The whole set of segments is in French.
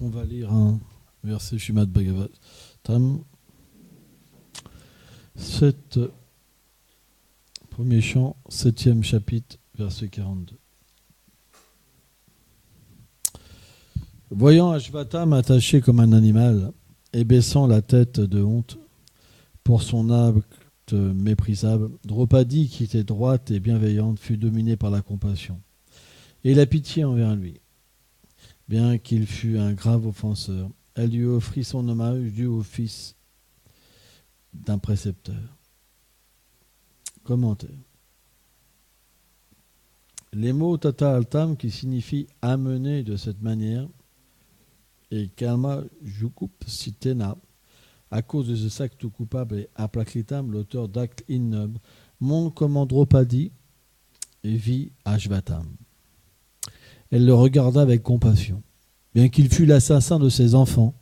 On va lire un verset Srimad Bhagavatam. Premier chant, 7e chapitre, verset 42. Voyant Ashvatam attaché comme un animal et baissant la tête de honte pour son acte méprisable, Draupadi, qui était droite et bienveillante, fut dominée par la compassion et la pitié envers lui. Bien qu'il fût un grave offenseur, elle lui offrit son hommage dû au fils d'un précepteur. Commentaire. Les mots Tata Altam, qui signifient amener de cette manière, et Kalma Jukup Sitena, à cause de ce acte coupable, et Aplakritam, l'auteur d'actes ignobles, montrent comment Draupadi vit Ashvatam. Elle le regarda avec compassion, bien qu'il fût l'assassin de ses enfants,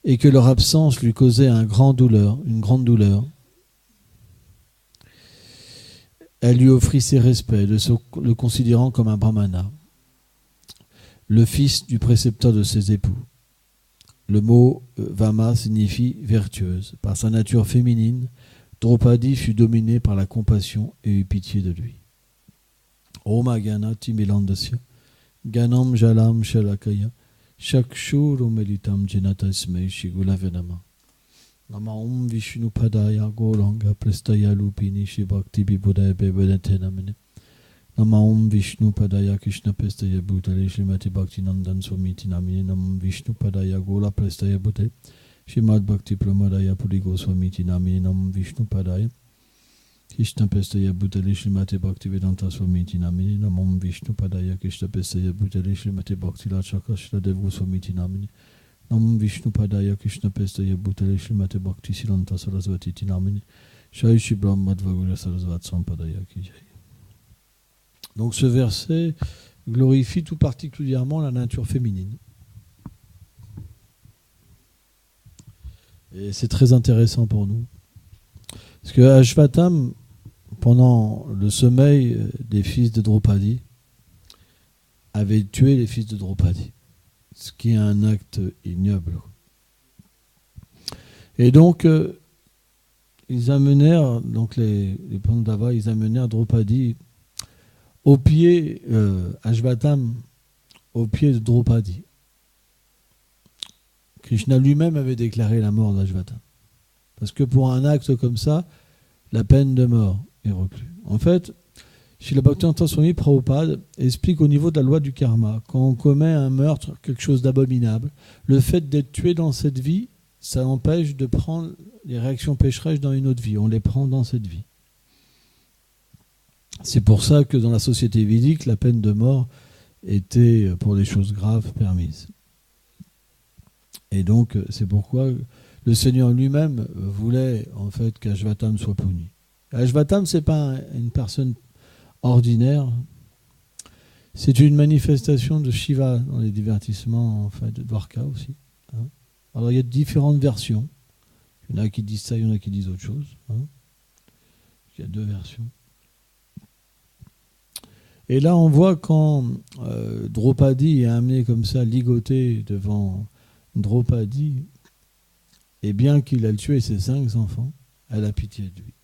et que leur absence lui causait une grande douleur. Elle lui offrit ses respects, le considérant comme un brahmana, le fils du précepteur de ses époux. Le mot Vama signifie vertueuse. Par sa nature féminine, Draupadi fut dominée par la compassion et eut pitié de lui. Oma Gana Timilandasya, Ganam Jalam Shalakaya, Shakshur Umelitam Jenatasmei Shigula Venama. Nama Om Vishnu Padaya Goranga Prestaya Lupini Shibhakti Bibudaya Bebedentenamene. Nama Om Vishnu Padaya Krishna Prestaya Bhutale Srimati Bhakti Nandan Swamiti Namine. Nam Vishnu Padaya Gola Prestaya Bhutale Srimad Bhakti Pramadaya Puligo Swamiti Namine. Nam Vishnu Padaya Krishna Prestaya Bhutale Srimati Bhakti Vedanta Swamiti Namine. Nam Om Vishnu Padaya Krishna Prestaya Bhutale Srimati Bhakti Lachaka Shradevu Swamiti Namine. Nam Vishnu Padaya Krishna Pestaya Bhutale Srimate Bhakti Silanta Sarasvati Tinamini Shai Shri Brahmadvagura Sarasvat Sampadaya Ki Jai. Donc ce verset glorifie tout particulièrement la nature féminine. Et c'est très intéressant pour nous. Parce que Ashvatam, pendant le sommeil des fils de Draupadi, avait tué les fils de Draupadi. Ce qui est un acte ignoble. Et donc, ils amenèrent, donc les Pandavas, ils amenèrent Draupadi au pied, Ashvatam, au pied de Draupadi. Krishna lui-même avait déclaré la mort d'Ashvatam. Parce que pour un acte comme ça, la peine de mort est reclue. En fait, Srila Bhaktivedanta Swami Prabhupada explique au niveau de la loi du karma, quand on commet un meurtre, quelque chose d'abominable, le fait d'être tué dans cette vie, ça empêche de prendre les réactions pécheresses dans une autre vie. On les prend dans cette vie. C'est pour ça que dans la société védique, la peine de mort était, pour des choses graves, permise. Et donc, c'est pourquoi le Seigneur lui-même voulait en fait qu'Ashvatam soit puni. Ashvatam, c'est pas une personne ordinaire, c'est une manifestation de Shiva dans les divertissements en fait, de Dwarka aussi. Hein. Alors il y a différentes versions. Il y en a qui disent ça, il y en a qui disent autre chose. Hein. Il y a deux versions. Et là on voit quand Draupadi est amené comme ça, ligoté devant Draupadi, et bien qu'il a tué ses 5 enfants, elle a pitié de lui.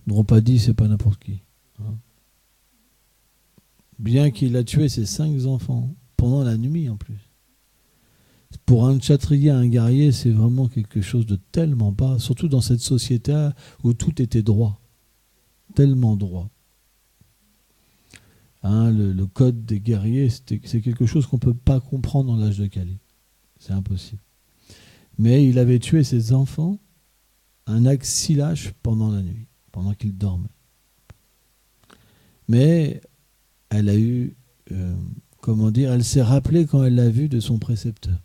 Draupadi, c'est pas n'importe qui. Hein. Bien qu'il a tué ses 5 enfants, pendant la nuit en plus. Pour un kshatriya, un guerrier, c'est vraiment quelque chose de tellement bas, surtout dans cette société où tout était droit. Tellement droit. Hein, le code des guerriers, c'est quelque chose qu'on ne peut pas comprendre dans l'âge de Kali. C'est impossible. Mais il avait tué ses enfants, un acte si lâche pendant la nuit. Pendant qu'il dormait. Mais elle a eu, elle s'est rappelée quand elle l'a vu de son précepteur.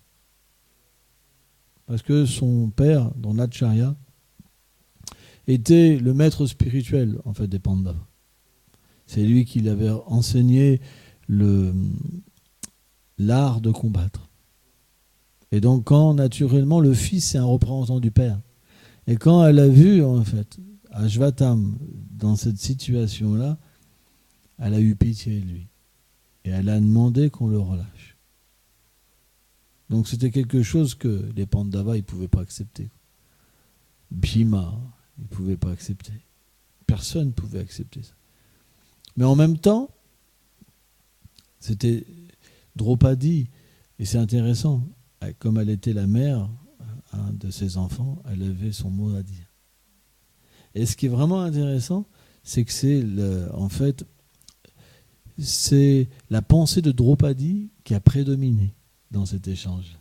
Parce que son père, dans Acharya, était le maître spirituel en fait des Pandavas. C'est lui qui l'avait enseigné l'art de combattre. Et donc quand naturellement le fils est un représentant du père, et quand elle a vu en fait Ashvatam dans cette situation-là, elle a eu pitié de lui. Et elle a demandé qu'on le relâche. Donc c'était quelque chose que les Pandavas ne pouvaient pas accepter. Bhima, ils ne pouvaient pas accepter. Personne ne pouvait accepter ça. Mais en même temps, c'était Draupadi, et c'est intéressant, comme elle était la mère de ses enfants, elle avait son mot à dire. Et ce qui est vraiment intéressant, c'est que c'est la pensée de Draupadi qui a prédominé dans cet échange.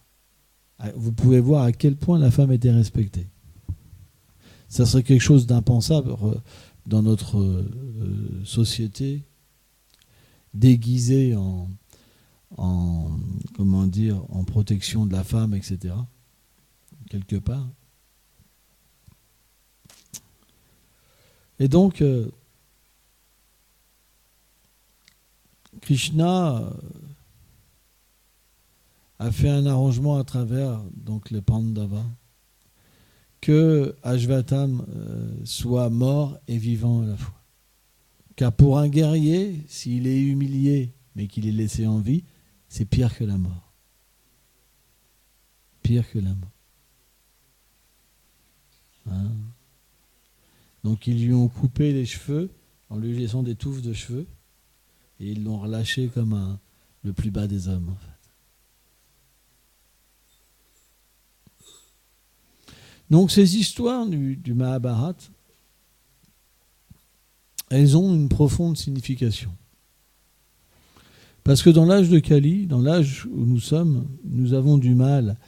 Vous pouvez voir à quel point la femme était respectée. Ça serait quelque chose d'impensable dans notre société, déguisée en protection de la femme, etc. Quelque part. Et donc, Krishna a fait un arrangement à travers donc les Pandavas que Ashvatham soit mort et vivant à la fois. Car pour un guerrier, s'il est humilié mais qu'il est laissé en vie, c'est pire que la mort. Pire que la mort. Hein? Donc ils lui ont coupé les cheveux en lui laissant des touffes de cheveux et ils l'ont relâché comme le plus bas des hommes en fait. Donc ces histoires du Mahabharata, elles ont une profonde signification. Parce que dans l'âge de Kali, dans l'âge où nous sommes, nous avons du mal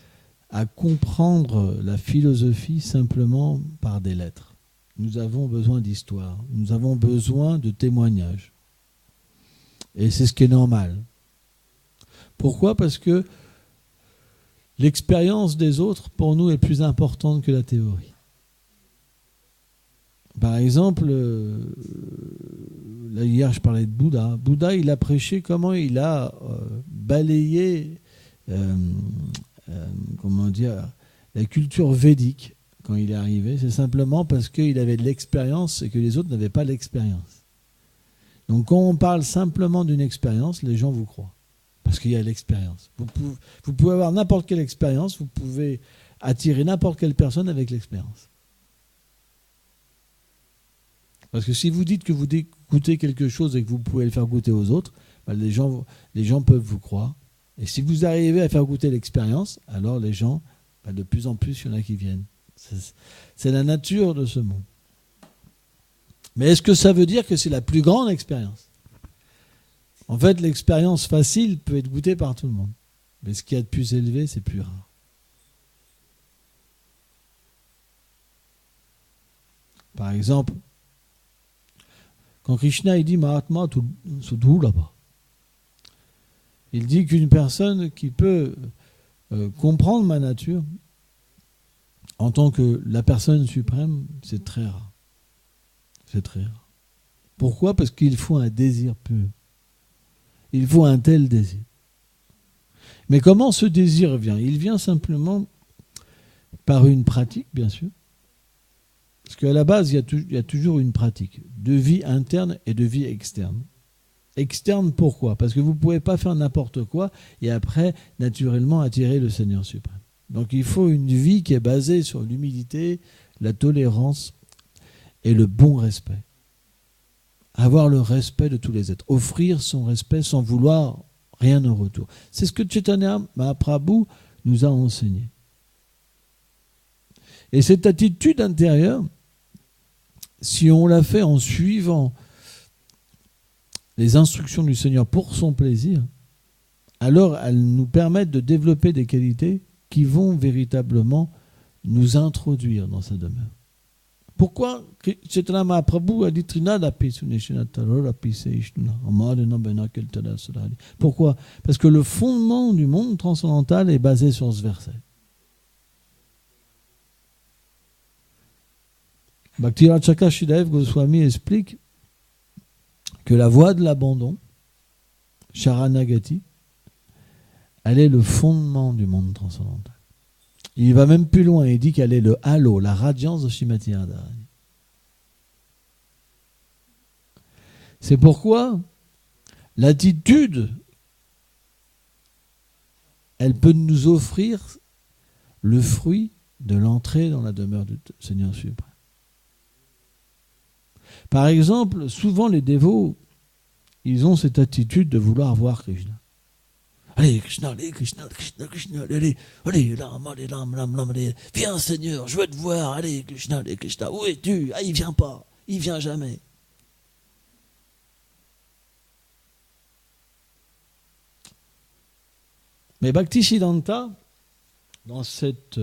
à comprendre la philosophie simplement par des lettres. Nous avons besoin d'histoire, nous avons besoin de témoignages. Et c'est ce qui est normal. Pourquoi ? Parce que l'expérience des autres, pour nous, est plus importante que la théorie. Par exemple, là hier je parlais de Bouddha. Bouddha, il a prêché comment il a balayé la culture védique quand il est arrivé. C'est simplement parce qu'il avait de l'expérience et que les autres n'avaient pas l'expérience. Donc quand on parle simplement d'une expérience, les gens vous croient. Parce qu'il y a l'expérience. Vous pouvez avoir n'importe quelle expérience, vous pouvez attirer n'importe quelle personne avec l'expérience. Parce que si vous dites que vous goûtez quelque chose et que vous pouvez le faire goûter aux autres, ben les gens peuvent vous croire. Et si vous arrivez à faire goûter l'expérience, alors les gens, ben de plus en plus, il y en a qui viennent. C'est la nature de ce monde. Mais est-ce que ça veut dire que c'est la plus grande expérience ? En fait, l'expérience facile peut être goûtée par tout le monde. Mais ce qu'il y a de plus élevé, c'est plus rare. Par exemple, quand Krishna il dit Mahatma Sudhu là-bas, il dit qu'une personne qui peut comprendre ma nature en tant que la personne suprême, c'est très rare. C'est très rare. Pourquoi ? Parce qu'il faut un désir pur. Il faut un tel désir. Mais comment ce désir vient ? Il vient simplement par une pratique, bien sûr. Parce qu'à la base, il y a toujours une pratique de vie interne et de vie externe. Externe, pourquoi ? Parce que vous ne pouvez pas faire n'importe quoi et après, naturellement, attirer le Seigneur suprême. Donc il faut une vie qui est basée sur l'humilité, la tolérance et le bon respect. Avoir le respect de tous les êtres. Offrir son respect sans vouloir rien en retour. C'est ce que Chaitanya Mahaprabhu nous a enseigné. Et cette attitude intérieure, si on la fait en suivant les instructions du Seigneur pour son plaisir, alors elles nous permettent de développer des qualités qui vont véritablement nous introduire dans sa demeure. Pourquoi Chaitanya Mahaprabhu a dit Pourquoi ? Parce que le fondement du monde transcendantal est basé sur ce verset. Bhakti-Raj Shridev Goswami explique que la voie de l'abandon, Sharanagati, elle est le fondement du monde transcendantal. Il va même plus loin, il dit qu'elle est le halo, la radiance de Srimati Radharani. C'est pourquoi L'attitude, elle peut nous offrir le fruit de l'entrée dans la demeure du Seigneur suprême. Par exemple, souvent les dévots, ils ont cette attitude de vouloir voir Krishna. Allez, Krishna, allez, Krishna, Krishna, Krishna, allez, allez, allez, viens Seigneur, je veux te voir, allez, Krishna, où es-tu? Ah, il vient pas, il vient jamais. Mais Bhaktisiddhanta, dans cet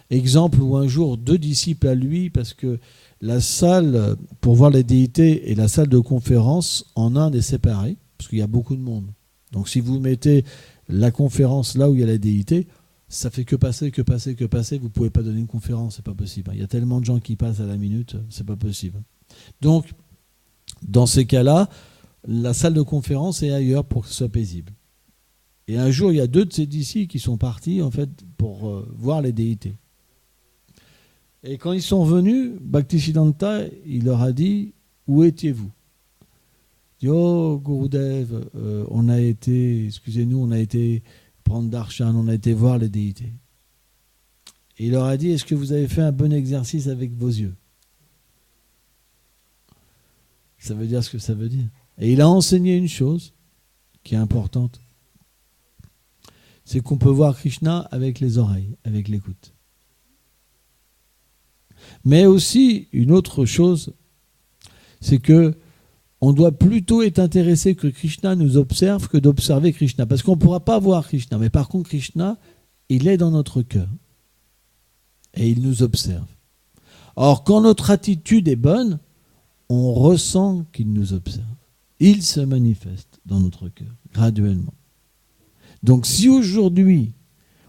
exemple où un jour 2 disciples à lui, parce que la salle pour voir les déités et la salle de conférence en Inde est séparée, parce qu'il y a beaucoup de monde. Donc si vous mettez la conférence là où il y a la déité, ça fait que passer, vous ne pouvez pas donner une conférence, c'est pas possible. Il y a tellement de gens qui passent à la minute, c'est pas possible. Donc, dans ces cas-là, la salle de conférence est ailleurs pour que ce soit paisible. Et un jour, il y a 2 de ses disciples qui sont partis en fait pour voir les déités. Et quand ils sont venus, Bhaktisiddhanta, il leur a dit « Où étiez-vous » Il dit « Oh, Gurudev, on a été prendre darshan, on a été voir les déités. » Et il leur a dit « Est-ce que vous avez fait un bon exercice avec vos yeux ?» Ça veut dire ce que ça veut dire. Et il a enseigné une chose qui est importante. C'est qu'on peut voir Krishna avec les oreilles, avec l'écoute. Mais aussi, une autre chose, c'est que on doit plutôt être intéressé que Krishna nous observe que d'observer Krishna. Parce qu'on ne pourra pas voir Krishna. Mais par contre, Krishna, il est dans notre cœur. Et il nous observe. Or, quand notre attitude est bonne, on ressent qu'il nous observe. Il se manifeste dans notre cœur, graduellement. Donc, si aujourd'hui,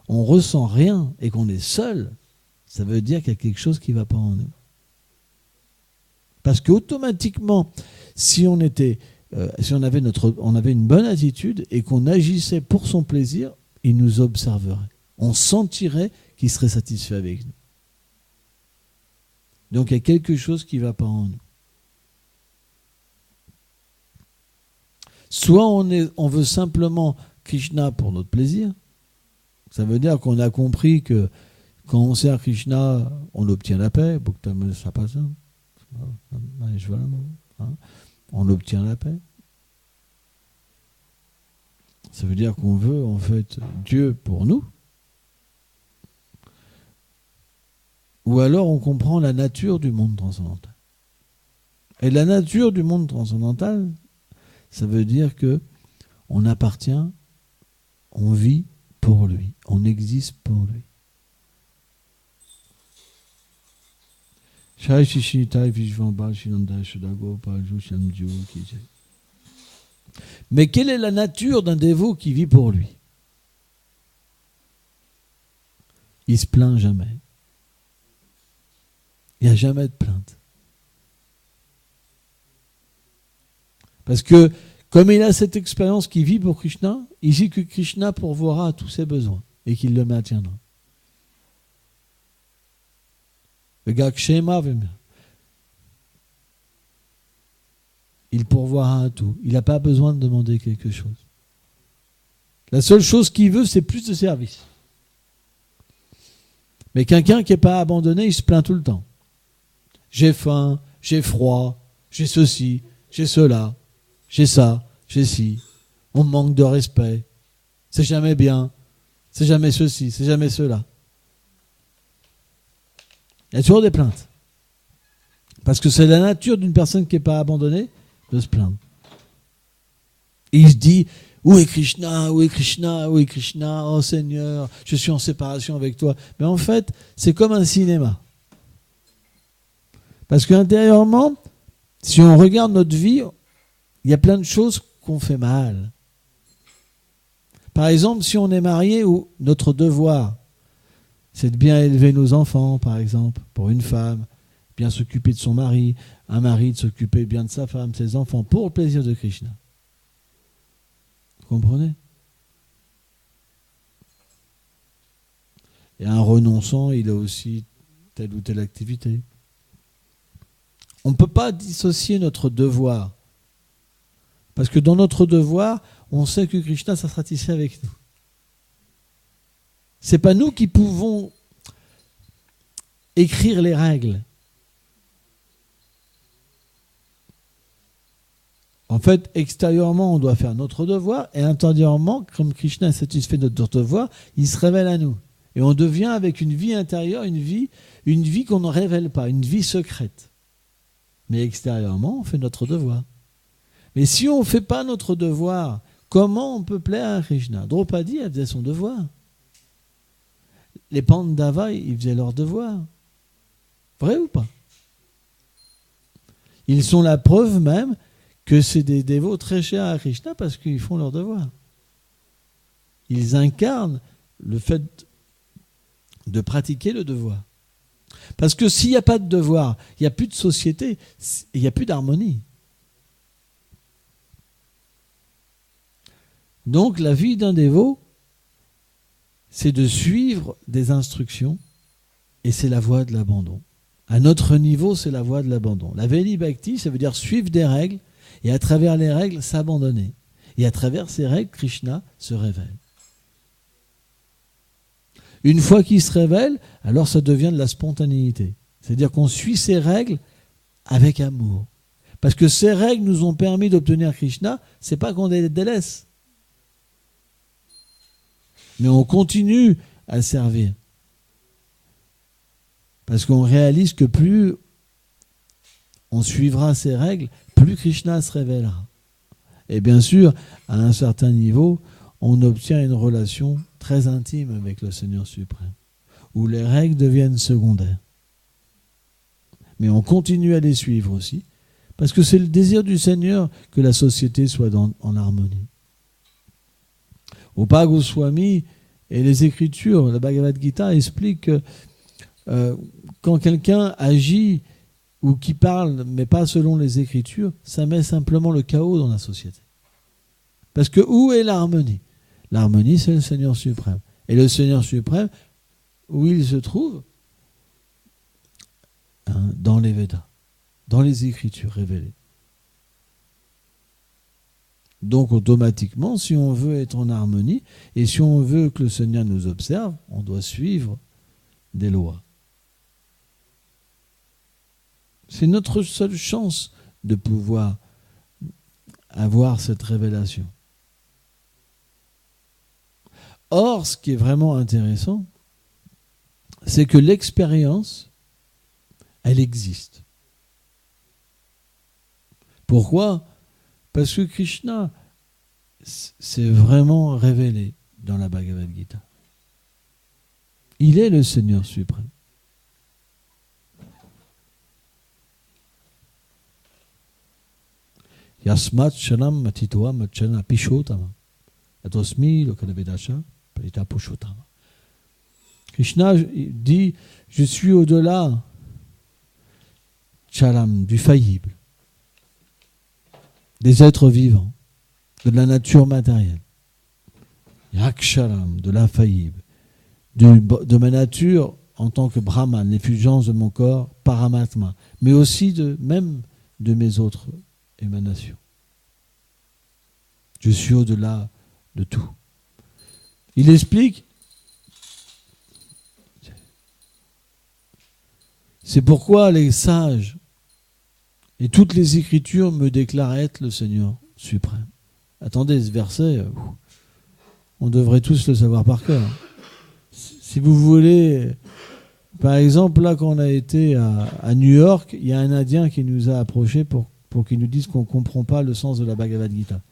on ne ressent rien et qu'on est seul, ça veut dire qu'il y a quelque chose qui ne va pas en nous. Parce qu'automatiquement, si on avait une bonne attitude et qu'on agissait pour son plaisir, il nous observerait. On sentirait qu'il serait satisfait avec nous. Donc il y a quelque chose qui ne va pas en nous. Soit on veut simplement Krishna pour notre plaisir. Ça veut dire qu'on a compris que quand on sert Krishna, on obtient la paix. On obtient la paix. Ça veut dire qu'on veut en fait Dieu pour nous. Ou alors on comprend la nature du monde transcendantal. Et la nature du monde transcendantal, ça veut dire que on appartient, on vit pour lui, on existe pour lui. Mais quelle est la nature d'un dévot qui vit pour lui? Il se plaint jamais. Il n'y a jamais de plainte. Parce que, comme il a cette expérience qu'il vit pour Krishna, il dit que Krishna pourvoira à tous ses besoins et qu'il le maintiendra. Le gars Kshema, il pourvoira à tout. Il n'a pas besoin de demander quelque chose. La seule chose qu'il veut, c'est plus de service. Mais quelqu'un qui n'est pas abandonné, il se plaint tout le temps. J'ai faim, j'ai froid, j'ai ceci, j'ai cela, j'ai ça, j'ai ci. On me manque de respect. C'est jamais bien. C'est jamais ceci, c'est jamais cela. Il y a toujours des plaintes. Parce que c'est la nature d'une personne qui n'est pas abandonnée de se plaindre. Et il se dit, où est Krishna, où est Krishna, où est Krishna, oh Seigneur, je suis en séparation avec toi. Mais en fait, c'est comme un cinéma. Parce qu'intérieurement, si on regarde notre vie, il y a plein de choses qu'on fait mal. Par exemple, si on est marié, ou notre devoir, c'est de bien élever nos enfants, par exemple, pour une femme, bien s'occuper de son mari, un mari de s'occuper bien de sa femme, ses enfants, pour le plaisir de Krishna. Vous comprenez? Et un renonçant, il a aussi telle ou telle activité. On ne peut pas dissocier notre devoir Parce que dans notre devoir, on sait que Krishna, ça sera ici avec nous. Ce n'est pas nous qui pouvons écrire les règles. En fait, extérieurement, on doit faire notre devoir, et intérieurement, comme Krishna est satisfait de notre devoir, il se révèle à nous. Et on devient avec une vie intérieure, une vie qu'on ne révèle pas, une vie secrète. Mais extérieurement, on fait notre devoir. Mais si on ne fait pas notre devoir, comment on peut plaire à Krishna? Draupadi, elle faisait son devoir. Les Pandavas, ils faisaient leur devoir. Vrai ou pas? Ils sont la preuve même que c'est des dévots très chers à Krishna parce qu'ils font leur devoir. Ils incarnent le fait de pratiquer le devoir. Parce que s'il n'y a pas de devoir, il n'y a plus de société, il n'y a plus d'harmonie. Donc la vie d'un dévot, c'est de suivre des instructions et c'est la voie de l'abandon. À notre niveau, c'est la voie de l'abandon. La Veli Bhakti, ça veut dire suivre des règles et à travers les règles, s'abandonner. Et à travers ces règles, Krishna se révèle. Une fois qu'il se révèle, alors ça devient de la spontanéité. C'est-à-dire qu'on suit ces règles avec amour. Parce que ces règles nous ont permis d'obtenir Krishna, c'est pas qu'on les délaisse. Mais on continue à servir. Parce qu'on réalise que plus on suivra ces règles, plus Krishna se révélera. Et bien sûr, à un certain niveau, on obtient une relation très intime avec le Seigneur suprême, où les règles deviennent secondaires. Mais on continue à les suivre aussi, parce que c'est le désir du Seigneur que la société soit en harmonie. Rupa Goswami et les Écritures, la Bhagavad Gita explique que quand quelqu'un agit ou qui parle, mais pas selon les Écritures, ça met simplement le chaos dans la société. Parce que où est l'harmonie? L'harmonie, c'est le Seigneur suprême. Et le Seigneur suprême, où il se trouve? Dans les Védas, dans les Écritures révélées. Donc automatiquement, si on veut être en harmonie, et si on veut que le Seigneur nous observe, on doit suivre des lois. C'est notre seule chance de pouvoir avoir cette révélation. Or, ce qui est vraiment intéressant, c'est que l'expérience, elle existe. Pourquoi? Parce que Krishna s'est vraiment révélé dans la Bhagavad Gita. Il est le Seigneur suprême. Yasmat Shanam Matitoa Machana Pishotama. Atosmi Lokanavedasha Parita Pushotama. Krishna dit, je suis au-delà, Chalam, du faillible, des êtres vivants, de la nature matérielle. Yaksharam, de l'infaillible, de ma nature en tant que Brahman, l'effulgence de mon corps, Paramatma, mais aussi même de mes autres émanations. Je suis au-delà de tout. Il explique, c'est pourquoi les sages et toutes les Écritures me déclarent être le Seigneur suprême. Attendez, ce verset, on devrait tous le savoir par cœur. Si vous voulez, par exemple, là quand on a été à New York, il y a un Indien qui nous a approchés pour qu'il nous dise qu'on ne comprend pas le sens de la Bhagavad Gita.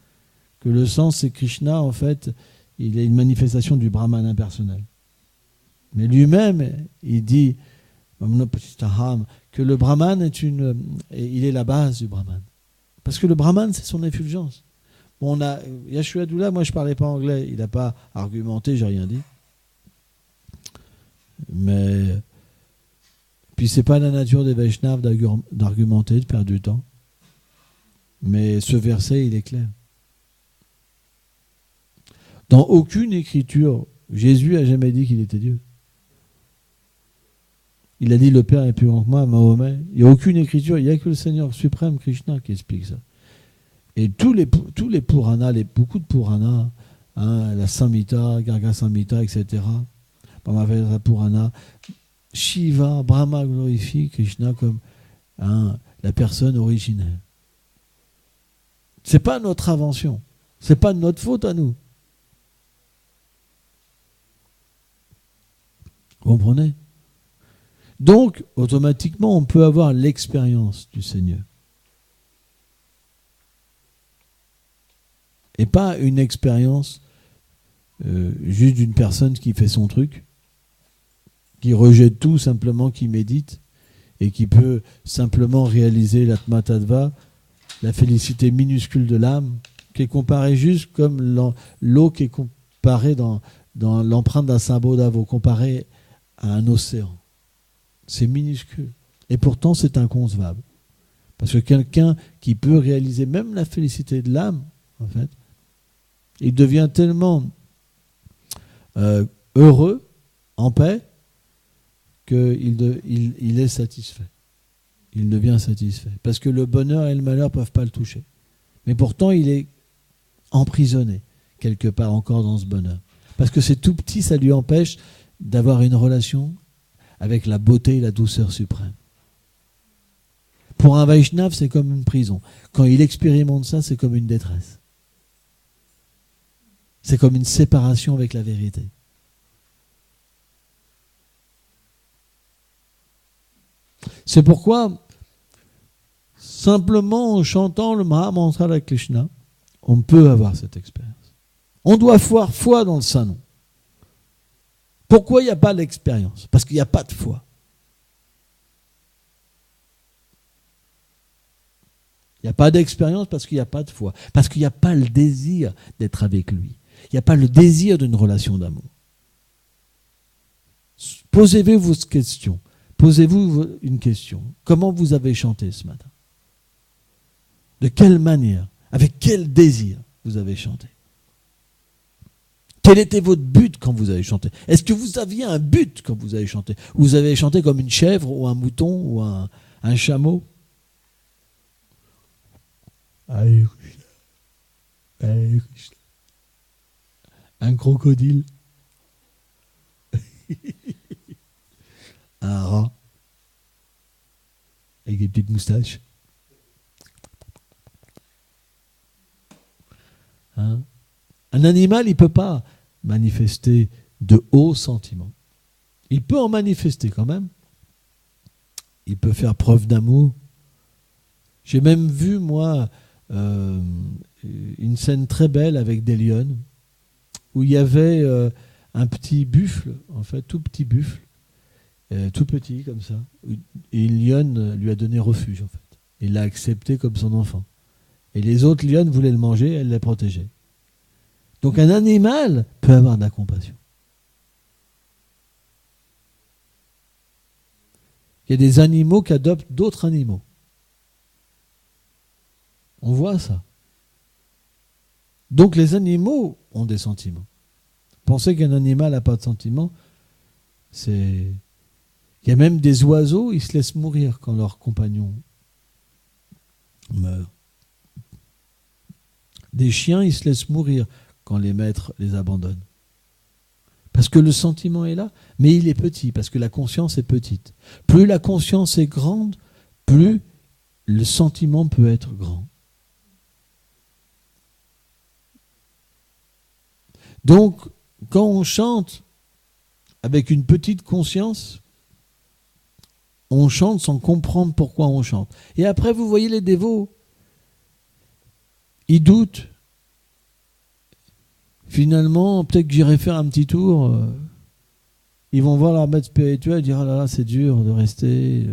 Que le sens, c'est Krishna, en fait, il est une manifestation du Brahman impersonnel. Mais lui-même, il dit que le Brahman il est la base du Brahman. Parce que le Brahman, c'est son effulgence. Bon, on a Yashua Doula, moi je ne parlais pas anglais, il n'a pas argumenté, j'ai rien dit. Mais puis c'est pas la nature des Vaishnavas d'argumenter, de perdre du temps. Mais ce verset, il est clair. Dans aucune écriture, Jésus a jamais dit qu'il était Dieu. Il a dit le Père est plus grand que moi, Mahomet. Il n'y a aucune écriture, il n'y a que le Seigneur suprême, Krishna, qui explique ça. Et tous les Puranas, beaucoup de Puranas, hein, la Samhita, Garga Samhita, etc., Brahmaveda Purana, Shiva, Brahma glorifie Krishna comme la personne originelle. C'est pas notre invention, c'est pas notre faute à nous. Vous comprenez? Donc, automatiquement, on peut avoir l'expérience du Seigneur. Et pas une expérience juste d'une personne qui fait son truc, qui rejette tout simplement, qui médite, et qui peut simplement réaliser l'Atma Tattva, la félicité minuscule de l'âme, qui est comparée juste comme l'eau qui est comparée dans l'empreinte d'un Sambodhava, comparée à un océan. C'est minuscule. Et pourtant, c'est inconcevable. Parce que quelqu'un qui peut réaliser même la félicité de l'âme, en fait, il devient tellement heureux, en paix, qu'il est satisfait. Il devient satisfait. Parce que le bonheur et le malheur ne peuvent pas le toucher. Mais pourtant, il est emprisonné, quelque part encore dans ce bonheur. Parce que c'est tout petit, ça lui empêche d'avoir une relation avec la beauté et la douceur suprême. Pour un Vaishnav, c'est comme une prison. Quand il expérimente ça, c'est comme une détresse. C'est comme une séparation avec la vérité. C'est pourquoi, simplement en chantant le Mahamantra de Krishna, on peut avoir cette expérience. On doit avoir foi dans le Saint-Nom. Pourquoi il n'y a pas d'expérience? Parce qu'il n'y a pas de foi. Il n'y a pas d'expérience parce qu'il n'y a pas de foi. Parce qu'il n'y a pas le désir d'être avec lui. Il n'y a pas le désir d'une relation d'amour. Posez-vous vos questions. Posez-vous une question. Comment vous avez chanté ce matin? De quelle manière? Avec quel désir vous avez chanté? Quel était votre but quand vous avez chanté? Est-ce que vous aviez un but quand vous avez chanté? Vous avez chanté comme une chèvre ou un mouton ou un chameau? Hare Krishna. Hare Krishna. Un crocodile? Un rat? Avec des petites moustaches? Hein? Un animal, il ne peut pas manifester de hauts sentiments. Il peut en manifester quand même. Il peut faire preuve d'amour. J'ai même vu, moi, une scène très belle avec des lionnes, où il y avait un petit buffle, en fait, tout petit buffle, tout petit comme ça. Et une lionne lui a donné refuge, en fait. Il l'a accepté comme son enfant. Et les autres lionnes voulaient le manger, elle les protégeait. Donc un animal peut avoir de la compassion. Il y a des animaux qui adoptent d'autres animaux. On voit ça. Donc les animaux ont des sentiments. Penser qu'un animal n'a pas de sentiments, c'est... Il y a même des oiseaux, ils se laissent mourir quand leur compagnon meurt. Des chiens, ils se laissent mourir quand les maîtres les abandonnent. Parce que le sentiment est là, mais il est petit, parce que la conscience est petite. Plus la conscience est grande, plus le sentiment peut être grand. Donc, quand on chante avec une petite conscience, on chante sans comprendre pourquoi on chante. Et après, vous voyez les dévots, ils doutent. Finalement, peut-être que j'irai faire un petit tour. Ils vont voir leur maître spirituel et dire « Ah là là, c'est dur de rester,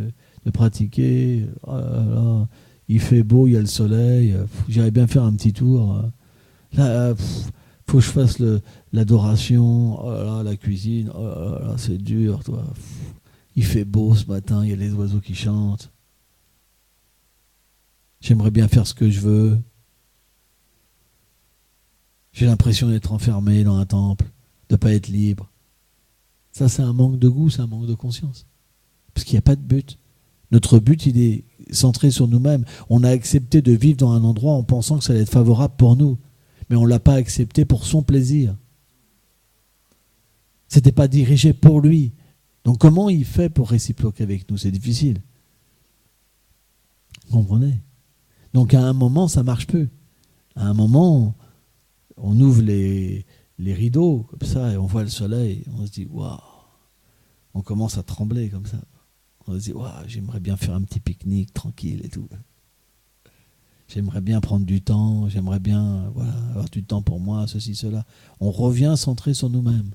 de pratiquer. Oh là là, il fait beau, il y a le soleil. J'irai bien faire un petit tour. Là, faut que je fasse l'adoration. Oh là là, la cuisine. Oh là là, c'est dur, toi. Il fait beau ce matin, il y a les oiseaux qui chantent. J'aimerais bien faire ce que je veux. J'ai l'impression d'être enfermé dans un temple, de ne pas être libre. » Ça, c'est un manque de goût, c'est un manque de conscience. Parce qu'il n'y a pas de but. Notre but, il est centré sur nous-mêmes. On a accepté de vivre dans un endroit en pensant que ça allait être favorable pour nous. Mais on ne l'a pas accepté pour son plaisir. Ce n'était pas dirigé pour lui. Donc comment il fait pour réciproquer avec nous? C'est difficile. Vous comprenez? Donc à un moment, ça ne marche plus. À un moment, on ouvre les rideaux comme ça et on voit le soleil. On se dit, waouh! On commence à trembler comme ça. On se dit, waouh, j'aimerais bien faire un petit pique-nique tranquille et tout. J'aimerais bien prendre du temps, j'aimerais bien avoir du temps pour moi, ceci, cela. On revient centré sur nous-mêmes.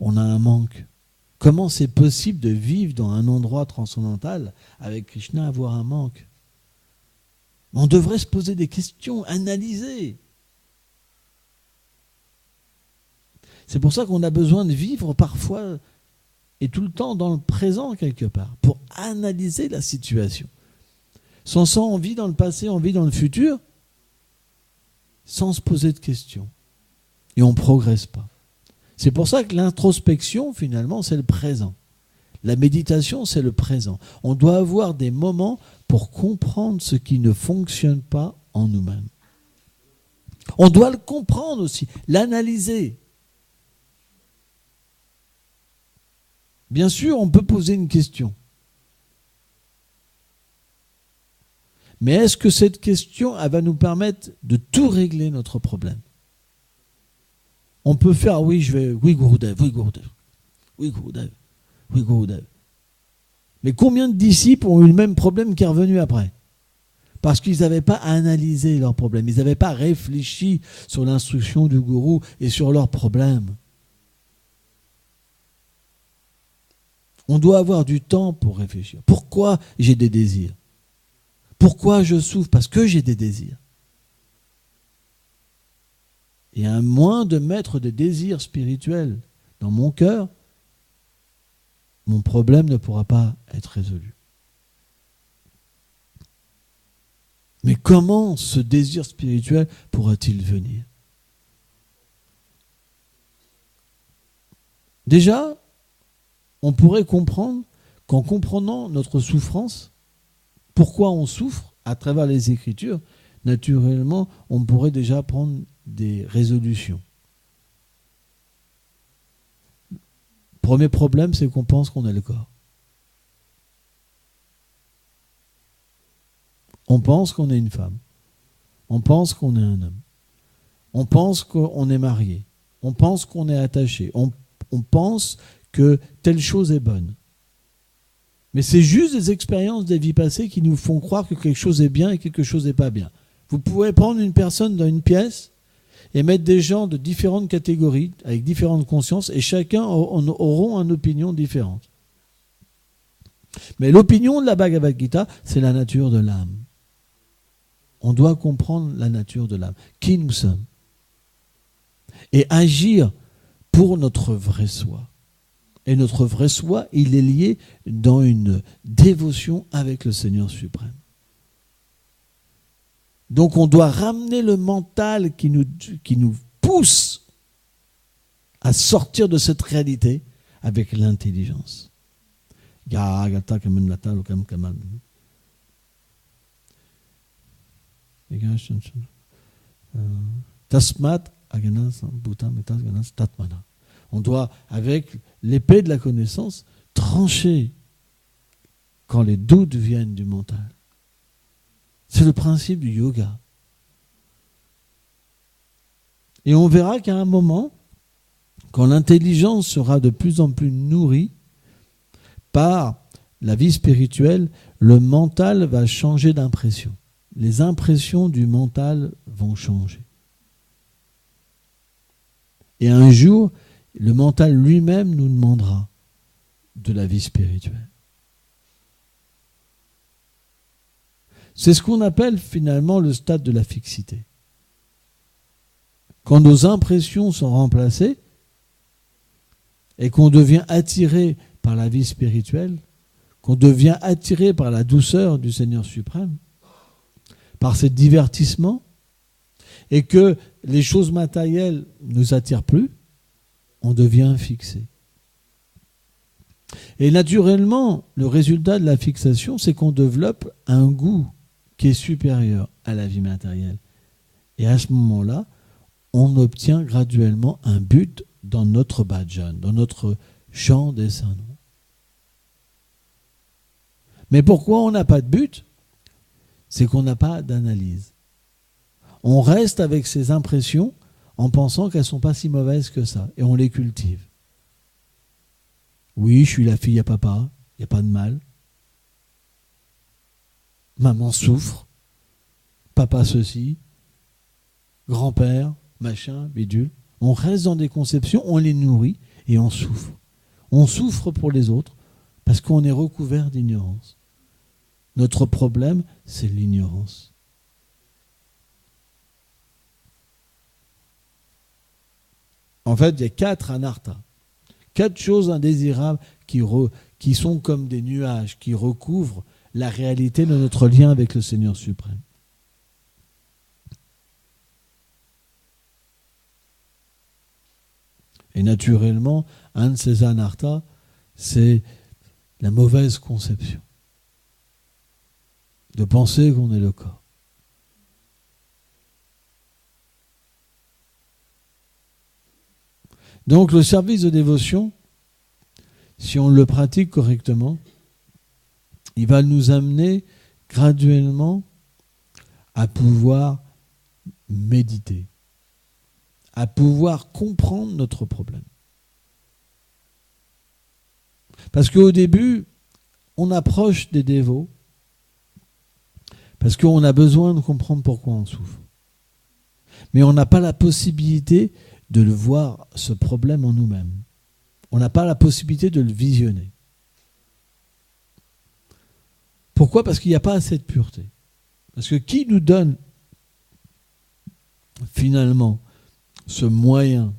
On a un manque. Comment c'est possible de vivre dans un endroit transcendantal avec Krishna, avoir un manque? On devrait se poser des questions, analyser. C'est pour ça qu'on a besoin de vivre parfois et tout le temps dans le présent quelque part, pour analyser la situation. Sans on vit dans le passé, on vit dans le futur, sans se poser de questions. Et on ne progresse pas. C'est pour ça que l'introspection, finalement, c'est le présent. La méditation, c'est le présent. On doit avoir des moments pour comprendre ce qui ne fonctionne pas en nous-mêmes. On doit le comprendre aussi, l'analyser. Bien sûr, on peut poser une question. Mais est-ce que cette question, elle va nous permettre de tout régler notre problème? On peut faire, oui, Gurudev, oui, Gurudev, oui, Gurudev, oui, Gurudev. Mais combien de disciples ont eu le même problème qui est revenu après? Parce qu'ils n'avaient pas analysé leurs problèmes, ils n'avaient pas réfléchi sur l'instruction du gourou et sur leurs problèmes. On doit avoir du temps pour réfléchir. Pourquoi j'ai des désirs? Pourquoi je souffre? Parce que j'ai des désirs. Et à moins de mettre des désirs spirituels dans mon cœur, mon problème ne pourra pas être résolu. Mais comment ce désir spirituel pourra-t-il venir? Déjà, on pourrait comprendre qu'en comprenant notre souffrance, pourquoi on souffre à travers les Écritures, naturellement, on pourrait déjà prendre des résolutions. Premier problème, c'est qu'on pense qu'on est le corps. On pense qu'on est une femme. On pense qu'on est un homme. On pense qu'on est marié. On pense qu'on est attaché. On pense que telle chose est bonne. Mais c'est juste des expériences des vies passées qui nous font croire que quelque chose est bien et quelque chose n'est pas bien. Vous pouvez prendre une personne dans une pièce et mettre des gens de différentes catégories, avec différentes consciences, et chacun auront une opinion différente. Mais l'opinion de la Bhagavad Gita, c'est la nature de l'âme. On doit comprendre la nature de l'âme, qui nous sommes, et agir pour notre vrai soi. Et notre vrai soi, il est lié dans une dévotion avec le Seigneur suprême. Donc on doit ramener le mental qui nous pousse à sortir de cette réalité avec l'intelligence. Tasmat tatmana. On doit, avec l'épée de la connaissance, trancher quand les doutes viennent du mental. C'est le principe du yoga. Et on verra qu'à un moment, quand l'intelligence sera de plus en plus nourrie par la vie spirituelle, le mental va changer d'impression. Les impressions du mental vont changer. Et un jour, le mental lui-même nous demandera de la vie spirituelle. C'est ce qu'on appelle finalement le stade de la fixité. Quand nos impressions sont remplacées et qu'on devient attiré par la vie spirituelle, qu'on devient attiré par la douceur du Seigneur suprême, par ces divertissements, et que les choses matérielles ne nous attirent plus, on devient fixé. Et naturellement, le résultat de la fixation, c'est qu'on développe un goût qui est supérieur à la vie matérielle. Et à ce moment-là, on obtient graduellement un but dans notre bhajan, dans notre chant des saints noms. Mais pourquoi on n'a pas de but? C'est qu'on n'a pas d'analyse. On reste avec ces impressions en pensant qu'elles ne sont pas si mauvaises que ça, et on les cultive. Oui, je suis la fille à papa, il n'y a pas de mal. Maman souffre, papa ceci, grand-père, machin, bidule. On reste dans des conceptions, on les nourrit et on souffre. On souffre pour les autres parce qu'on est recouvert d'ignorance. Notre problème, c'est l'ignorance. En fait, il y a 4 anarthas. 4 choses indésirables qui sont comme des nuages, qui recouvrent la réalité de notre lien avec le Seigneur suprême. Et naturellement, un de ces anarthas, c'est la mauvaise conception. De penser qu'on est le corps. Donc le service de dévotion, si on le pratique correctement, il va nous amener graduellement à pouvoir méditer, à pouvoir comprendre notre problème. Parce qu'au début, on approche des dévots parce qu'on a besoin de comprendre pourquoi on souffre. Mais on n'a pas la possibilité de le voir, ce problème en nous-mêmes. On n'a pas la possibilité de le visionner. Pourquoi ? Parce qu'il n'y a pas assez de pureté. Parce que qui nous donne finalement ce moyen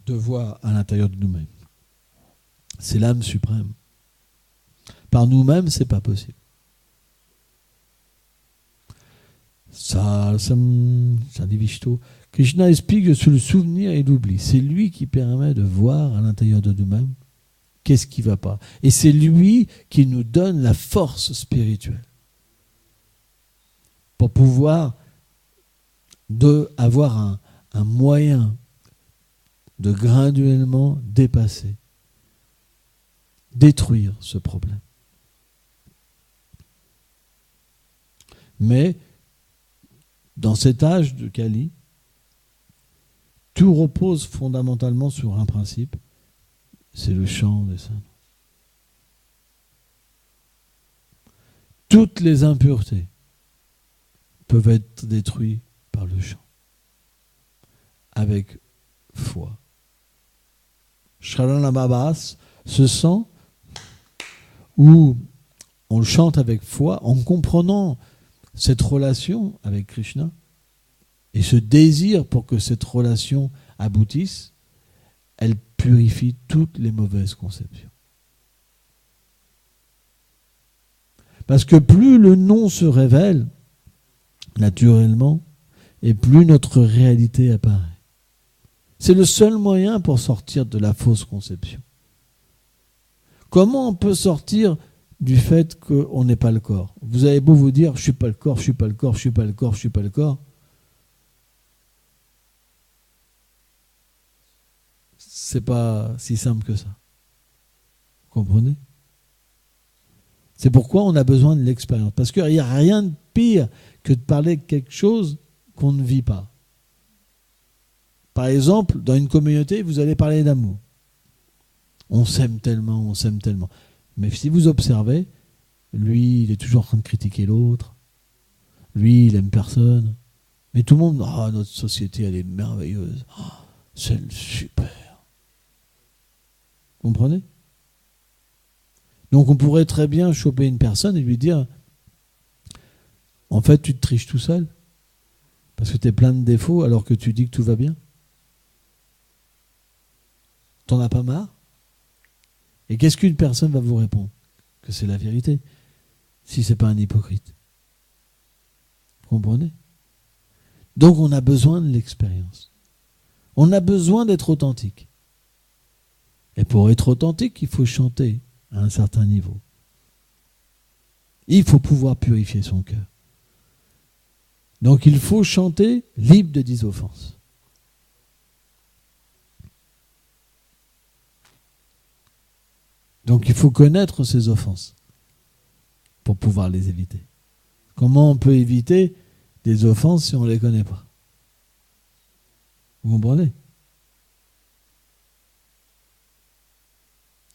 de voir à l'intérieur de nous-mêmes? C'est l'âme suprême. Par nous-mêmes, c'est pas possible. Krishna explique sur le souvenir et l'oubli. C'est lui qui permet de voir à l'intérieur de nous-mêmes qu'est-ce qui ne va pas. Et c'est lui qui nous donne la force spirituelle pour pouvoir avoir un moyen de graduellement dépasser, détruire ce problème. Mais dans cet âge de Kali, tout repose fondamentalement sur un principe, c'est le chant des saints. Toutes les impuretés peuvent être détruites par le chant, avec foi. Shravanabhavas, ce chant où on chante avec foi, en comprenant cette relation avec Krishna et ce désir pour que cette relation aboutisse, elle purifie toutes les mauvaises conceptions. Parce que plus le nom se révèle, naturellement, et plus notre réalité apparaît. C'est le seul moyen pour sortir de la fausse conception. Comment on peut sortir du fait qu'on n'est pas le corps? Vous avez beau vous dire, je ne suis pas le corps, je ne suis pas le corps, je ne suis pas le corps, je ne suis pas le corps. C'est pas si simple que ça. Vous comprenez? C'est pourquoi on a besoin de l'expérience. Parce qu'il n'y a rien de pire que de parler de quelque chose qu'on ne vit pas. Par exemple, dans une communauté, vous allez parler d'amour. On s'aime tellement, on s'aime tellement. Mais si vous observez, lui, il est toujours en train de critiquer l'autre. Lui, il n'aime personne. Mais tout le monde, notre société, elle est merveilleuse. C'est super. Vous comprenez? Donc on pourrait très bien choper une personne et lui dire, en fait, tu te triches tout seul. Parce que tu es plein de défauts alors que tu dis que tout va bien. T'en as pas marre? Et qu'est-ce qu'une personne va vous répondre? Que c'est la vérité, si c'est pas un hypocrite. Vous comprenez? Donc on a besoin de l'expérience. On a besoin d'être authentique. Et pour être authentique, il faut chanter à un certain niveau. Il faut pouvoir purifier son cœur. Donc il faut chanter libre de 10 offenses. Donc il faut connaître ces offenses pour pouvoir les éviter. Comment on peut éviter des offenses si on ne les connaît pas? Vous comprenez?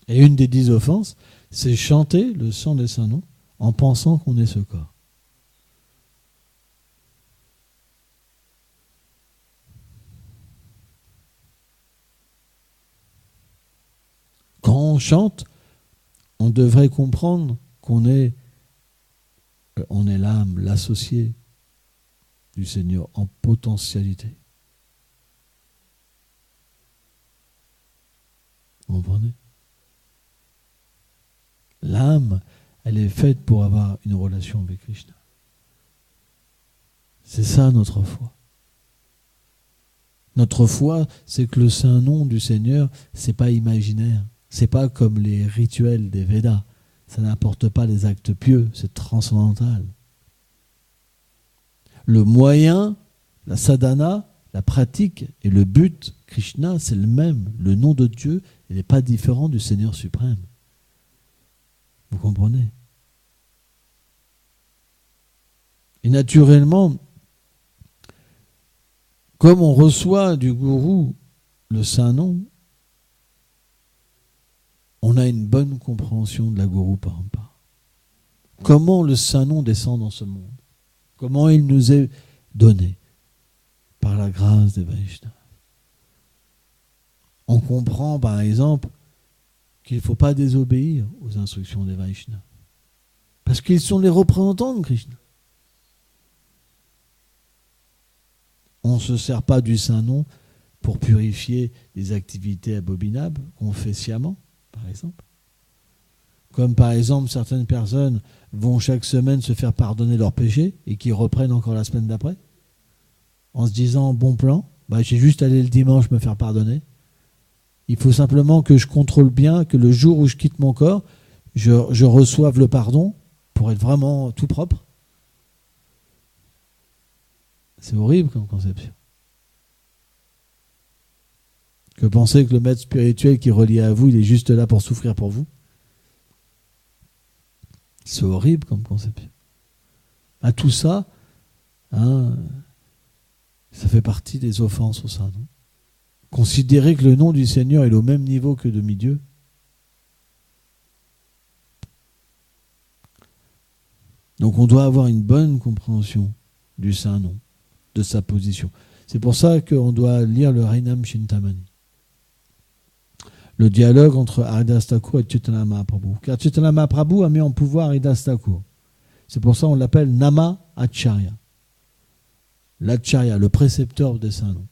Et une des 10 offenses, c'est chanter le sang des saints noms en pensant qu'on est ce corps. Quand on chante, on devrait comprendre qu'on est l'âme, l'associé du Seigneur en potentialité. Vous comprenez? L'âme, elle est faite pour avoir une relation avec Krishna. C'est ça notre foi. Notre foi, c'est que le saint nom du Seigneur, c'est pas imaginaire. C'est pas comme les rituels des Védas. Ça n'apporte pas les actes pieux, c'est transcendantal. Le moyen, la sadhana, la pratique et le but, Krishna, c'est le même. Le nom de Dieu, il n'est pas différent du Seigneur suprême. Vous comprenez? Et naturellement, comme on reçoit du gourou le saint nom, on a une bonne compréhension de la Guru Parampara. Comment le saint nom descend dans ce monde? Comment il nous est donné? Par la grâce des Vaishnavas. On comprend par exemple qu'il ne faut pas désobéir aux instructions des Vaishnavas. Parce qu'ils sont les représentants de Krishna. On ne se sert pas du saint nom pour purifier des activités abominables qu'on fait sciemment, par exemple. Comme par exemple, certaines personnes vont chaque semaine se faire pardonner leurs péchés et qui reprennent encore la semaine d'après, en se disant, bon plan, j'ai juste allé le dimanche me faire pardonner. Il faut simplement que je contrôle bien que le jour où je quitte mon corps, je reçoive le pardon pour être vraiment tout propre. C'est horrible comme conception. Que penser que le maître spirituel qui est relié à vous, il est juste là pour souffrir pour vous? C'est horrible comme conception. À tout ça, ça fait partie des offenses au saint nom. Considérer que le nom du Seigneur est au même niveau que demi-dieu. Donc on doit avoir une bonne compréhension du saint nom, de sa position. C'est pour ça qu'on doit lire le Harinam Chintamani. Le dialogue entre Haridas Thakur et Chaitanya Mahaprabhu. Car Chaitanya Mahaprabhu a mis en pouvoir Haridas Thakur. C'est pour ça qu'on l'appelle Nama Acharya. L'Acharya, le précepteur des saints noms.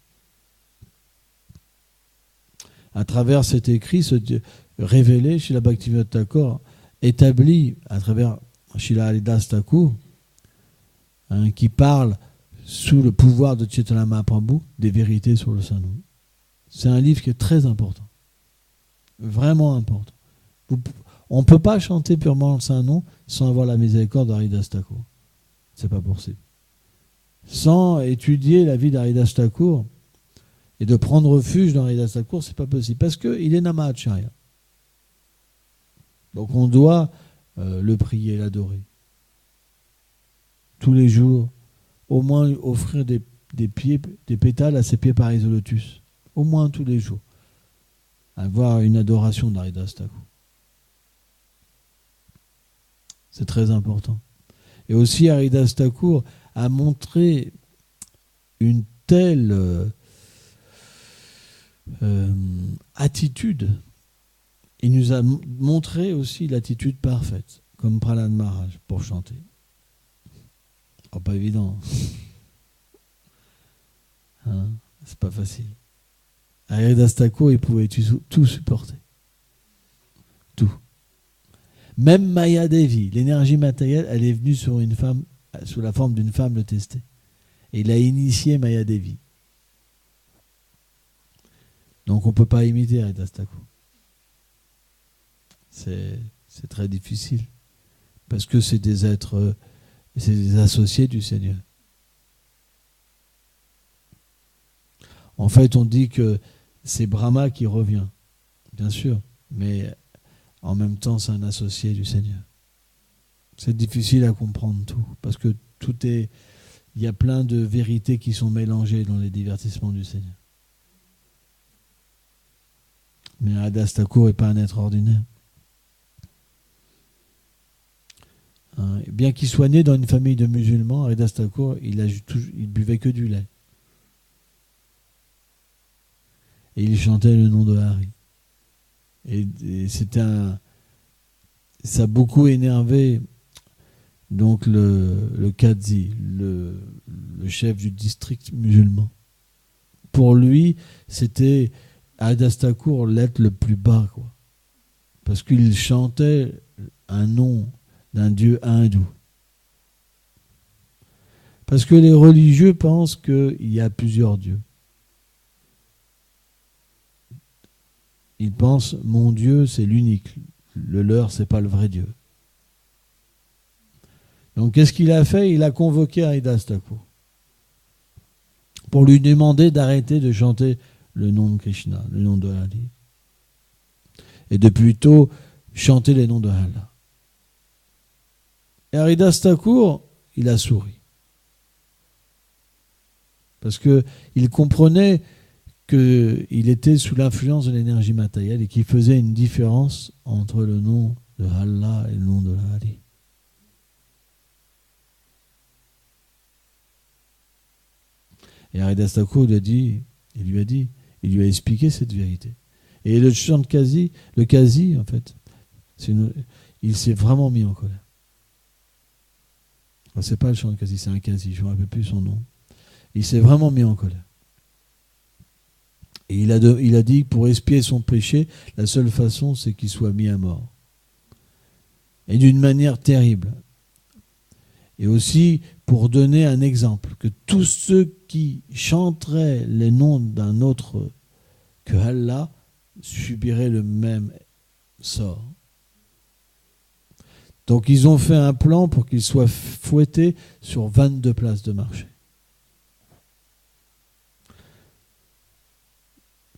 À travers cet écrit, révélé, Srila Bhaktivinoda Thakur établi à travers Srila Haridas Thakur, qui parle sous le pouvoir de Chaitanya Mahaprabhu des vérités sur le saint nom. C'est un livre qui est très important. Vraiment important. On ne peut pas chanter purement le saint nom sans avoir la miséricorde d'Haridas Thakur. C'est pas possible. Sans étudier la vie d'Haridas Thakur et de prendre refuge dans Haridas Thakur, c'est pas possible. Parce qu'il est Nama Acharya. Donc on doit le prier, l'adorer. Tous les jours, au moins offrir des pétales à ses pieds par lotus. Au moins tous les jours. Avoir une adoration d'Haridas Thakur. C'est très important. Et aussi, Haridas Thakur a montré une telle attitude. Il nous a montré aussi l'attitude parfaite, comme Prahlad Maharaj, pour chanter. Oh, pas évident. C'est pas facile. Haridas Thakur, il pouvait tout supporter. Tout. Même Maya Devi, l'énergie matérielle, elle est venue sur une femme, sous la forme d'une femme le tester. Et il a initié Maya Devi. Donc on ne peut pas imiter Haridas Thakur. C'est très difficile. Parce que c'est des êtres, c'est des associés du Seigneur. En fait, on dit que c'est Brahma qui revient, bien sûr, mais en même temps, c'est un associé du Seigneur. C'est difficile à comprendre tout, parce que il y a plein de vérités qui sont mélangées dans les divertissements du Seigneur. Mais Haridas Thakur n'est pas un être ordinaire. Bien qu'il soit né dans une famille de musulmans, Haridas Thakur, il buvait que du lait. Et il chantait le nom de Hari. Et ça a beaucoup énervé donc le Qazi, le chef du district musulman. Pour lui, c'était Haridas Thakur l'être le plus bas, quoi. Parce qu'il chantait un nom d'un dieu hindou. Parce que les religieux pensent qu'il y a plusieurs dieux. Ils pensent, mon Dieu, c'est l'unique. Le leur, c'est pas le vrai Dieu. Donc, qu'est-ce qu'il a fait? Il a convoqué Haridas Thakur pour lui demander d'arrêter de chanter le nom de Krishna, le nom de Hari, et de plutôt chanter les noms de Allah. Et Haridas Thakur, il a souri. Parce qu'il comprenait qu'il était sous l'influence de l'énergie matérielle et qu'il faisait une différence entre le nom de Allah et le nom de Hari. Et Haridas Thakur il lui a expliqué cette vérité. Et le chant de Qazi, en fait, il s'est vraiment mis en colère. Enfin, c'est pas le chant de Qazi, c'est un Qazi, je ne me rappelle plus son nom. Il s'est vraiment mis en colère. Et il a dit que pour expier son péché, la seule façon, c'est qu'il soit mis à mort. Et d'une manière terrible. Et aussi pour donner un exemple, que tous ceux qui chanteraient les noms d'un autre que Allah subiraient le même sort. Donc ils ont fait un plan pour qu'il soit fouetté sur 22 places de marché.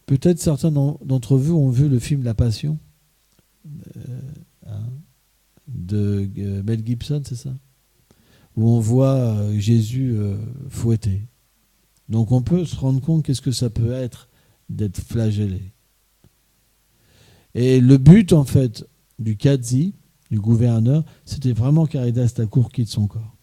Peut-être certains d'entre vous ont vu le film La Passion de Mel Gibson, c'est ça? Où on voit Jésus fouetté. Donc on peut se rendre compte qu'est-ce que ça peut être d'être flagellé. Et le but, en fait, du Qazi, du gouverneur, c'était vraiment qu'Haridas Thakur quitte son corps.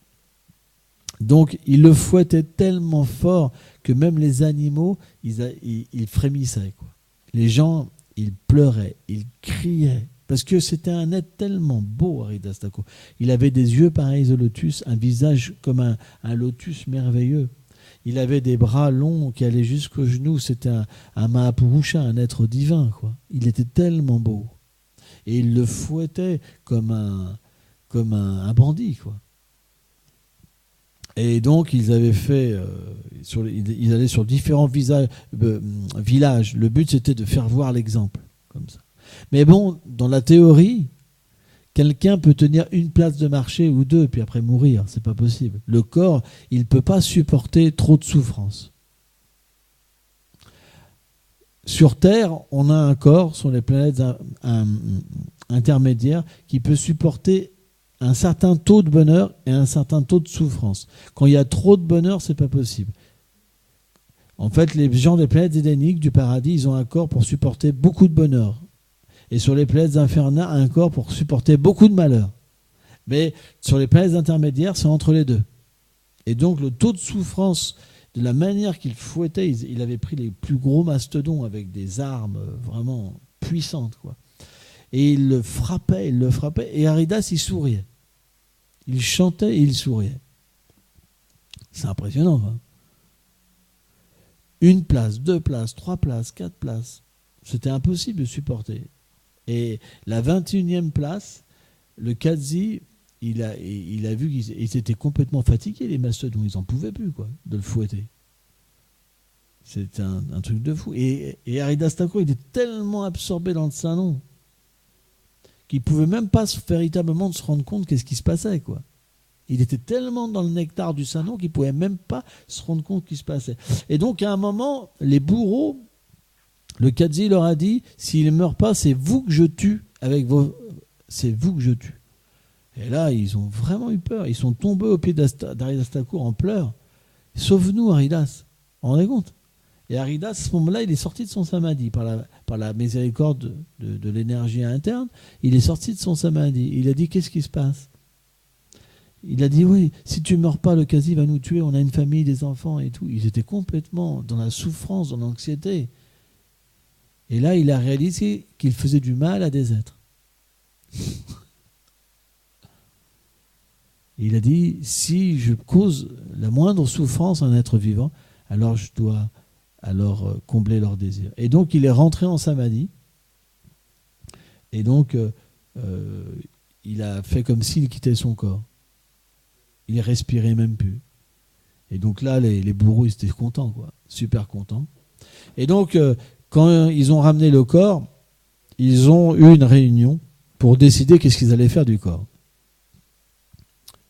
Donc il le fouettait tellement fort que même les animaux, ils frémissaient, quoi. Les gens, ils pleuraient, ils criaient. Parce que c'était un être tellement beau, Haridas Thakur. Il avait des yeux pareils au lotus, un visage comme un lotus merveilleux. Il avait des bras longs qui allaient jusqu'aux genoux. C'était un Mahapurusha, un être divin, quoi. Il était tellement beau. Et il le fouettait comme un bandit, quoi. Et donc, ils avaient fait, ils allaient sur différents villages. Le but, c'était de faire voir l'exemple, comme ça. Mais bon, dans la théorie, quelqu'un peut tenir une place de marché ou deux, puis après mourir. C'est pas possible. Le corps, il ne peut pas supporter trop de souffrance. Sur Terre, on a un corps, sur les planètes intermédiaires, qui peut supporter un certain taux de bonheur et un certain taux de souffrance. Quand il y a trop de bonheur, c'est pas possible. En fait, les gens des planètes édéniques, du paradis, ils ont un corps pour supporter beaucoup de bonheur. Et sur les planètes infernales, un corps pour supporter beaucoup de malheur. Mais sur les planètes intermédiaires, c'est entre les deux. Et donc, le taux de souffrance, de la manière qu'il fouettait, il avait pris les plus gros mastodons avec des armes vraiment puissantes, quoi. Et il le frappait, et Haridas, il souriait. Il chantait et il souriait. C'est impressionnant, hein. Une place, 2 places, 3 places, 4 places. C'était impossible de supporter. Et la 21e place, le Qazi, il a vu qu'ils étaient complètement fatigués, les mastodons. Ils n'en pouvaient plus, quoi, de le fouetter. C'était un truc de fou. Et Haridas Thakur, il est tellement absorbé dans le Saint-Nom qu'il ne pouvait même pas véritablement se rendre compte qu'est-ce qui se passait, quoi. Il était tellement dans le nectar du Saint-Nom qu'il ne pouvait même pas se rendre compte qu'il se passait. Et donc, à un moment, les bourreaux, le Qadhi leur a dit, s'il ne meurt pas, c'est vous que je tue avec vos... C'est vous que je tue. Et là, ils ont vraiment eu peur. Ils sont tombés au pied d'Haridas Thakur en pleurs. Sauve-nous, Haridas. Vous vous rendez compte? Et Haridas, à ce moment-là, il est sorti de son samadhi par la miséricorde de l'énergie interne. Il est sorti de son samadhi. Il a dit, qu'est-ce qui se passe? Il a dit, oui, si tu ne meurs pas, le Qadhi va nous tuer, on a une famille, des enfants et tout. Ils étaient complètement dans la souffrance, dans l'anxiété. Et là, il a réalisé qu'il faisait du mal à des êtres. Il a dit, si je cause la moindre souffrance à un être vivant, alors je dois combler leurs désirs. Et donc, il est rentré en samadhi. Et donc, il a fait comme s'il quittait son corps. Il respirait même plus. Et donc là, les bourreaux, ils étaient contents, quoi. Super contents. Et donc, quand ils ont ramené le corps, ils ont eu une réunion pour décider qu'est-ce qu'ils allaient faire du corps.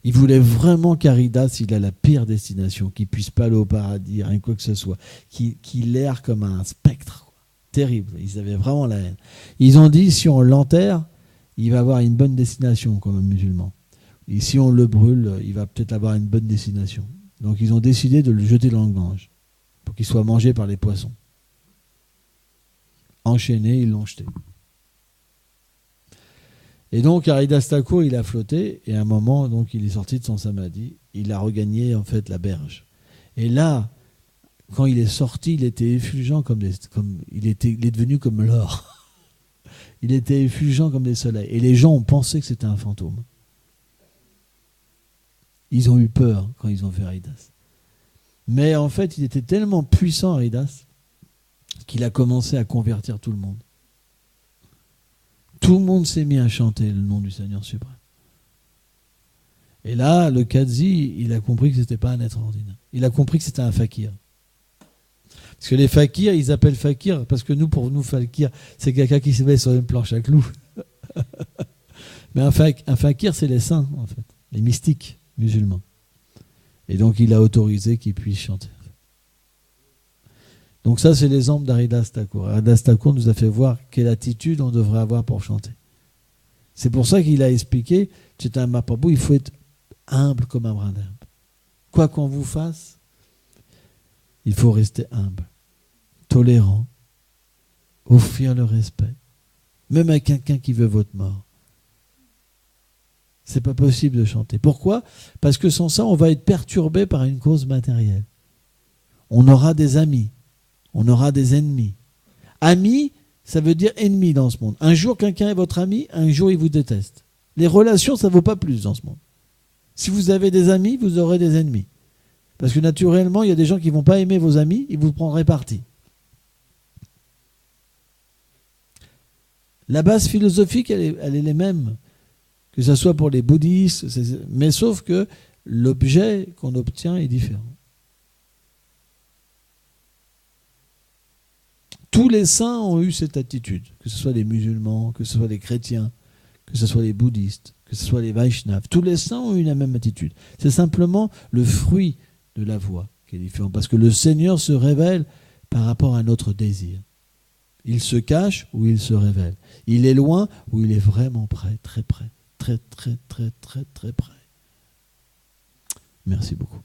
Ils voulaient vraiment qu'Haridas, il a la pire destination, qu'il ne puisse pas aller au paradis, rien quoi que ce soit, qu'il erre comme un spectre, quoi. Terrible. Ils avaient vraiment la haine. Ils ont dit, si on l'enterre, il va avoir une bonne destination comme un musulman. Et si on le brûle, il va peut-être avoir une bonne destination. Donc ils ont décidé de le jeter dans le Gange pour qu'il soit mangé par les poissons. Enchaîné, ils l'ont jeté. Et donc Haridas Thakur, il a flotté, et à un moment, donc, il est sorti de son samadhi, il a regagné en fait la berge. Et là, quand il est sorti, il était effulgent il est devenu comme l'or. Il était effulgent comme des soleils. Et les gens ont pensé que c'était un fantôme. Ils ont eu peur quand ils ont fait Haridas. Mais en fait, il était tellement puissant, Haridas, qu'il a commencé à convertir tout le monde. Tout le monde s'est mis à chanter le nom du Seigneur suprême. Et là, le Qadhi, il a compris que ce n'était pas un être ordinaire. Il a compris que c'était un fakir. Parce que les fakirs, ils appellent fakir, parce que pour nous, fakir, c'est quelqu'un qui se met sur une planche à clous. Mais un fakir, c'est les saints, en fait, les mystiques musulmans. Et donc, il a autorisé qu'ils puissent chanter. Donc ça, c'est l'exemple d'Haridas Thakur. Haridas Thakur nous a fait voir quelle attitude on devrait avoir pour chanter. C'est pour ça qu'il a expliqué, Chaitanya Mahaprabhu, il faut être humble comme un brin d'herbe. Quoi qu'on vous fasse, il faut rester humble, tolérant, offrir le respect, même à quelqu'un qui veut votre mort. C'est pas possible de chanter. Pourquoi? Parce que sans ça, on va être perturbé par une cause matérielle. On aura des amis, on aura des ennemis. Amis, ça veut dire ennemi dans ce monde. Un jour, quelqu'un est votre ami, un jour, il vous déteste. Les relations, ça ne vaut pas plus dans ce monde. Si vous avez des amis, vous aurez des ennemis. Parce que naturellement, il y a des gens qui ne vont pas aimer vos amis, ils vous prendraient parti. La base philosophique, elle est les mêmes, que ce soit pour les bouddhistes, mais sauf que l'objet qu'on obtient est différent. Tous les saints ont eu cette attitude, que ce soit les musulmans, que ce soit les chrétiens, que ce soit les bouddhistes, que ce soit les Vaishnavas. Tous les saints ont eu la même attitude. C'est simplement le fruit de la voie qui est différent. Parce que le Seigneur se révèle par rapport à notre désir. Il se cache ou il se révèle. Il est loin ou il est vraiment près, très près. Très, très, très, très, très près. Merci beaucoup.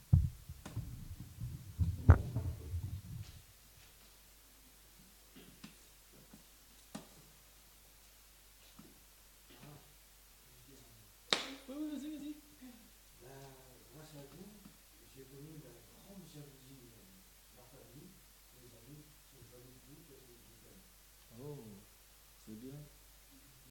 Grâce à vous, j'ai connu la grande jalousie de ma famille.